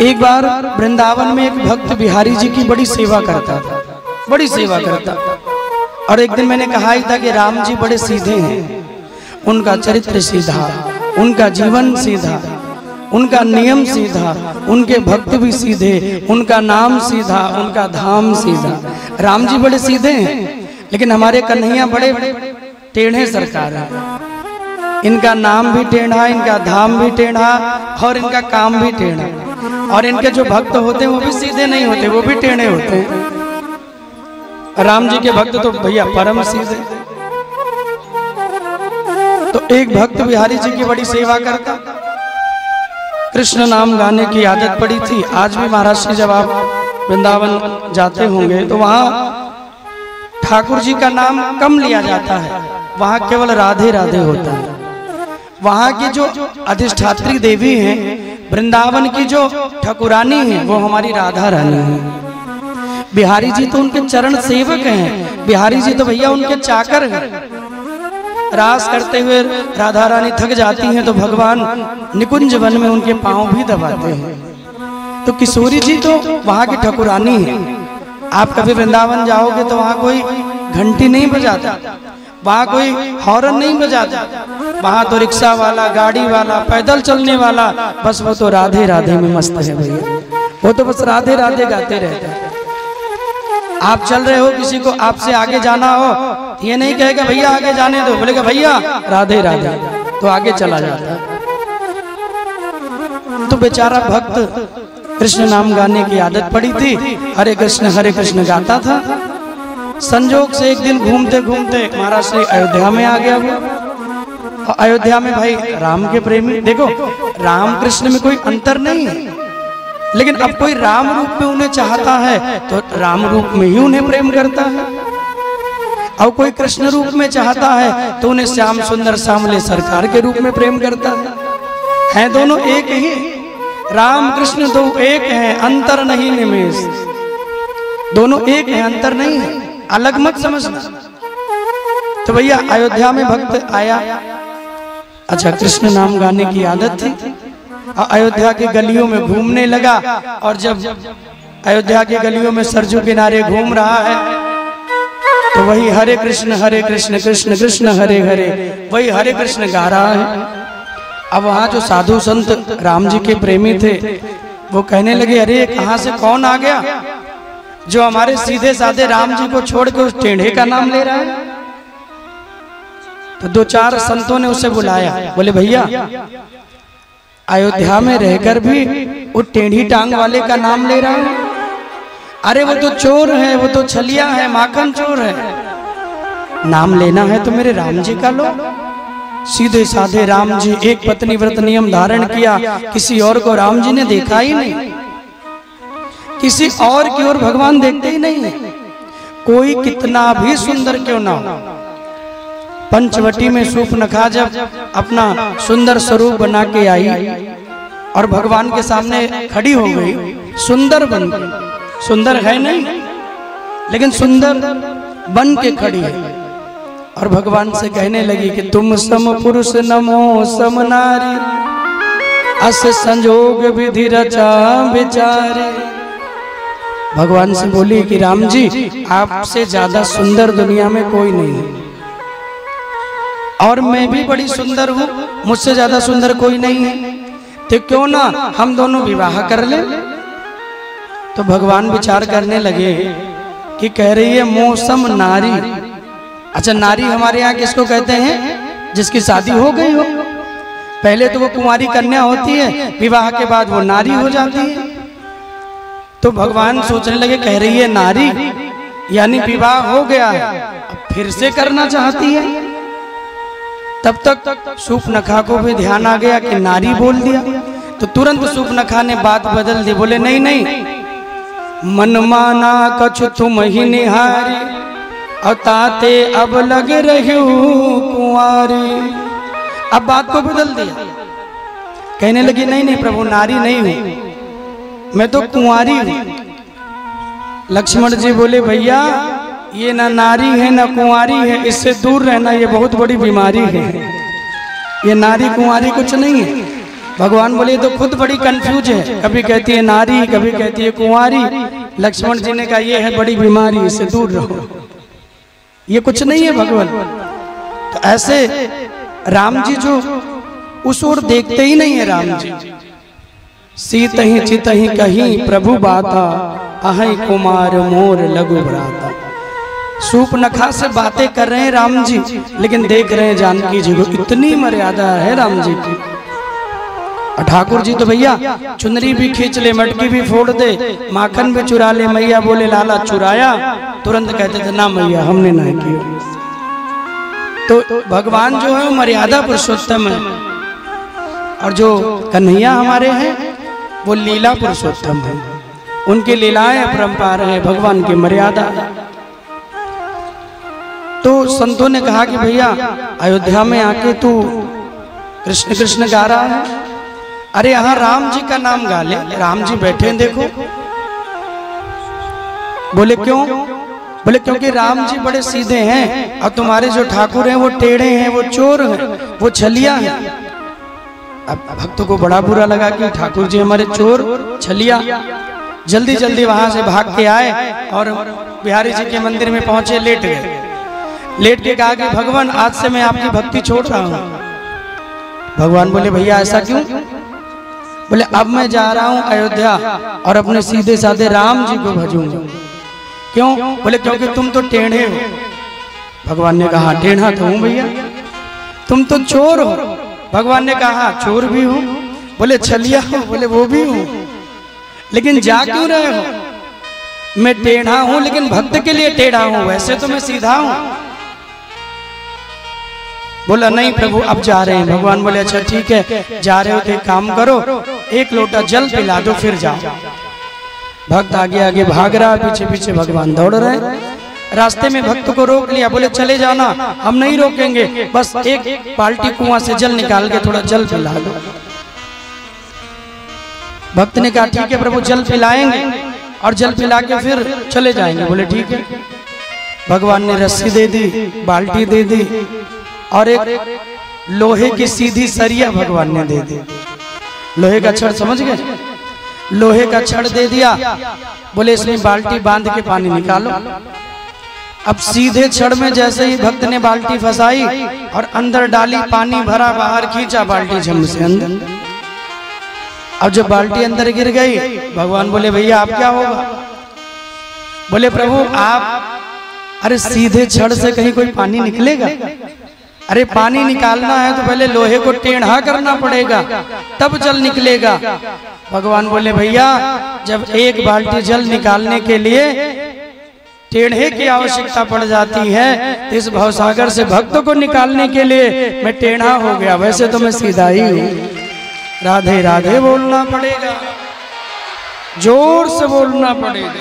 एक बार वृंदावन में एक भक्त बिहारी जी की बड़ी सेवा करता था, बड़ी सेवा करता। और एक दिन मैंने कहा ही था कि राम जी बड़े सीधे हैं, उनका चरित्र सीधा, उनका जीवन सीधा, उनका नियम सीधा, उनके भक्त भी सीधे, उनका नाम सीधा, उनका धाम सीधा। राम जी बड़े सीधे हैं, लेकिन हमारे कन्हैया बड़े टेढ़े सरकार है। इनका नाम भी टेढ़ा, इनका धाम भी टेढ़ा और इनका काम भी टेढ़ा। और इनके जो भक्त होते हैं वो भी सीधे नहीं होते, वो भी टेढ़े होते हैं। राम जी के भक्त तो भैया परम सीधे। तो एक भक्त बिहारी जी की बड़ी सेवा करता, कृष्ण नाम गाने की आदत पड़ी थी। आज भी महाराष्ट्र जब आप वृंदावन जाते होंगे तो वहाँ ठाकुर जी का नाम कम लिया जाता है, वहाँ केवल राधे राधे होता है। वहाँ की जो अधिष्ठात्री देवी हैं, वृंदावन की जो ठाकुरानी है, वो हमारी राधा रानी है। बिहारी जी तो उनके चरण सेवक हैं, बिहारी जी तो भैया उनके चाकर हैं। रास करते हुए राधा रानी थक जाती हैं तो भगवान निकुंज वन में उनके पांव भी दबाते हैं। तो किशोरी जी तो वहाँ की ठाकुरानी है। आप कभी वृंदावन जाओगे तो वहाँ कोई घंटी नहीं बजाता, वहाँ कोई हॉर्न नहीं बजाता, वहाँ तो रिक्शा वाला, गाड़ी वाला, पैदल चलने वाला, बस वो तो राधे राधे में मस्त है भैया। वो तो बस राधे राधे गाते रहते हैं। आप चल रहे हो, किसी को आपसे आगे जाना हो, ये नहीं कहेगा भैया आगे जाने दो, बोलेगा भैया राधे राधे, तो आगे चला जाता है। तो बेचारा भक्त कृष्ण नाम गाने की आदत पड़ी थी, हरे कृष्ण गाता था। संजोग से एक दिन घूमते घूमते महाराष्ट्र अयोध्या में आ गया वो। अयोध्या में भाई राम के प्रेमी, देखो राम कृष्ण में कोई अंतर नहीं है, लेकिन अब कोई राम रूप में उन्हें चाहता है तो राम रूप में ही उन्हें प्रेम करता है, और कोई कृष्ण रूप में चाहता है तो उन्हें श्याम सुंदर सामले सरकार के रूप में प्रेम करता है दोनों एक ही। राम कृष्ण दो एक हैं, अंतर नहीं निमेष। दोनों एक हैं, अंतर नहीं है, अलग मत समझना। तो भैया अयोध्या में भक्त आया, अच्छा कृष्ण नाम गाने की आदत थी, अयोध्या के गलियों में घूमने लगा। और जब अयोध्या के गलियों में सरजू किनारे घूम रहा है तो वही हरे कृष्ण कृष्ण कृष्ण हरे हरे, वही हरे कृष्ण गा रहा है। अब वहाँ जो साधु संत राम जी के प्रेमी थे वो कहने लगे, अरे कहाँ से कौन आ गया जो हमारे सीधे साधे राम जी को छोड़ के उस टेढ़े का नाम ले रहा है। तो दो चार संतों ने उसे बुलाया, बोले भैया अयोध्या में रहकर भी वो टेढ़ी टांग वाले का नाम ले रहा है। अरे वो तो चोर है, वो तो छलिया है, माखन चोर है। नाम लेना है तो मेरे राम जी का लो। सीधे साधे राम जी, एक पत्नी व्रत नियम धारण किया, किसी और को राम जी ने देखा ही नहीं, किसी और की ओर भगवान देखते ही नहीं। कोई कितना भी सुंदर क्यों ना हो, पंचवटी में शूर्पणखा जब अपना सुंदर स्वरूप बना के आई और भगवान के सामने खड़ी हो गई, सुंदर बन गई, सुंदर है नहीं लेकिन सुंदर बन के खड़ी है, और भगवान से कहने लगी कि तुम सम पुरुष नमो सम नारी, अस संजोग विधि रचा विचारे। भगवान से बोली कि राम जी आपसे ज्यादा सुंदर दुनिया में कोई नहीं है, और मैं भी बड़ी सुंदर हूँ, मुझसे ज्यादा सुंदर कोई नहीं है, तो क्यों ना हम दोनों विवाह कर लें। तो भगवान विचार करने लगे कि कह रही है मौसम नारी। अच्छा नारी हमारे यहाँ किसको कहते हैं? जिसकी शादी हो गई हो। पहले तो वो कुंवारी कन्या होती है, विवाह के बाद वो नारी हो जाती है। तो भगवान सोचने लगे, कह रही है नारी यानी विवाह हो गया है, अब फिर से करना चाहती है। तब तक शूर्पणखा को भी ध्यान आ गया कि नारी बोल दिया, तो तुरंत शूर्पणखा ने बात बदल दी, बोले नहीं नहीं, मन माना कछु तुम ही निहारी, अताते अब लग रही कुंवारी। अब बात को बदल दिया, कहने लगी नहीं नहीं प्रभु, नारी नहीं हूं, मैं तो कुंवारी हूं। लक्ष्मण जी बोले भैया ये ना नारी है ना कुंवारी है, इससे दूर रहना, ये बहुत बड़ी बीमारी है। ये नारी कुंवारी कुछ नहीं है, भगवान बोले तो खुद बड़ी कंफ्यूज है, कभी कहती है नारी, कभी कहती है कुंवारी। लक्ष्मण जी ने कहा ये है बड़ी बीमारी, इससे दूर रहो, ये कुछ नहीं है भगवान। तो ऐसे राम जी जो उस ओर देखते ही नहीं है राम जी। सीत ही चित ही कहीं प्रभु बाता, अहि कुमार मोर लघु भ्राता। सूप नखा से बातें कर रहे हैं राम जी, लेकिन देख रहे हैं जानकी जी को। इतनी मर्यादा है राम जी की। और ठाकुर जी तो भैया चुनरी भी खींच ले, मटकी भी फोड़ दे, माखन भी चुरा ले, मैया बोले लाला चुराया, तुरंत कहते थे ना मैया हमने ना किया। तो भगवान जो है वो मर्यादा पुरुषोत्तम है, और जो कन्हैया हमारे हैं वो लीला पुरुषोत्तम है। उनकी लीलाएं अपरंपार है, भगवान की मर्यादा। तो संतों ने कहा कि भैया अयोध्या में आके तू कृष्ण कृष्ण गा रहा है, अरे यहाँ राम जी का नाम गा ले। राम जी बैठे हैं देखो। बोले क्यों? बोले क्योंकि राम जी बड़े सीधे हैं और तुम्हारे जो ठाकुर हैं वो टेढ़े हैं, वो चोर हैं, वो छलिया हैं। अब भक्तों को बड़ा बुरा लगा कि ठाकुर जी हमारे चोर छलिया। जल्दी जल्दी वहां से भाग के आए और बिहारी जी के मंदिर में पहुंचे, लेट गए। लेट के कहा कि भगवान आज से मैं आपकी भक्ति छोड़ रहा हूं। भगवान बोले भैया ऐसा क्यों? बोले अब मैं जा रहा हूं अयोध्या और अपने सीधे साधे राम जी को भजूंगा। क्यों? बोले क्योंकि तुम तो टेढ़े हो। भगवान ने कहा टेढ़ा तो हूं भैया। तुम तो चोर हो। भगवान ने कहा चोर भी हूं। बोले छलिया हो। बोले वो भी हूं। लेकिन जा क्यों रहे हो? मैं टेढ़ा हूं लेकिन भक्त के लिए टेढ़ा हूं, वैसे तो मैं सीधा हूं। बोला नहीं प्रभु अब जा रहे हैं। भगवान बोले अच्छा ठीक है, जा रहे हो तो एक काम करो, एक लोटा जल पिला दो फिर जाओ। भक्त आगे आगे भाग रहा, पीछे पीछे भगवान दौड़ रहे। रास्ते में भक्त को रोक लिया, बोले चले जाना, हम नहीं रोकेंगे, बस एक बाल्टी कुआं से जल निकाल के थोड़ा जल पिला दो। भक्त ने कहा ठीक है प्रभु जल पिलाएंगे और जल पिला के फिर चले जाएंगे। बोले ठीक है। भगवान ने रस्सी दे दी, बाल्टी दे दी और एक लोहे की सीधी सरिया भगवान ने दे दी। लोहे का छड़, समझ गए? लोहे का छड़ दे दिया। बोले इसमें बाल्टी बांध के पानी निकालो। अब सीधे छड़ में जैसे ही भक्त ने बाल्टी फंसाई और अंदर डाली, पानी भरा, बाहर खींचा, बाल्टी झम से अंदर। अब जब बाल्टी अंदर गिर गई, भगवान बोले भैया आप क्या होगा? बोले प्रभु आप, अरे सीधे छड़ से कहीं कोई पानी निकलेगा? अरे पानी निकालना है तो पहले लोहे को टेढ़ा करना पड़ेगा, तब जल निकलेगा। भगवान बोले भैया जब एक बाल्टी जल निकालने के लिए टेढ़े की आवश्यकता पड़ जाती है, तो इस भवसागर से भक्त को निकालने के लिए मैं टेढ़ा हो गया, वैसे तो मैं सीधा ही हूँ। राधे राधे बोलना पड़ेगा, जोर से बोलना पड़ेगा।